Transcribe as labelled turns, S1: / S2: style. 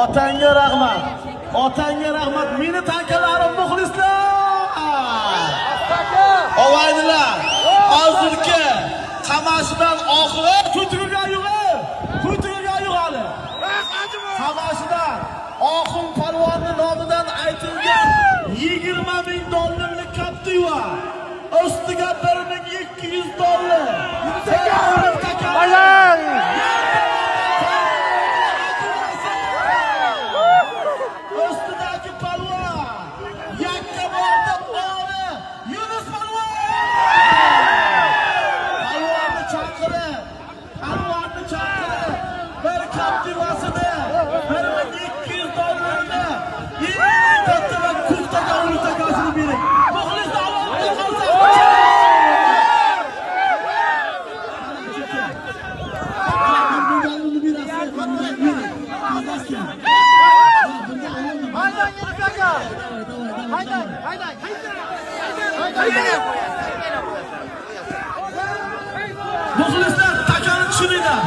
S1: Otangga rahmat. Otangga rahmat. Meni tankalarim muxlislar. Ovaydilar. Hozirgi qamashidan oxiri ko'tirgan yug'i. Hali. Qamashidan Oxun Palvonning nomidan aytilgan 20 ming dollarlik kaptiva. Ustiga $1200. Ustidagi palvon Yakkaborda o'g'li Yunus palvon. Palvonni chaqirib, bir kaptivasini $1200 eng katta va ko'ktaga o'rtakasini bering. Muxlislar olib qolsa. Muxlislar takani tushuninglar.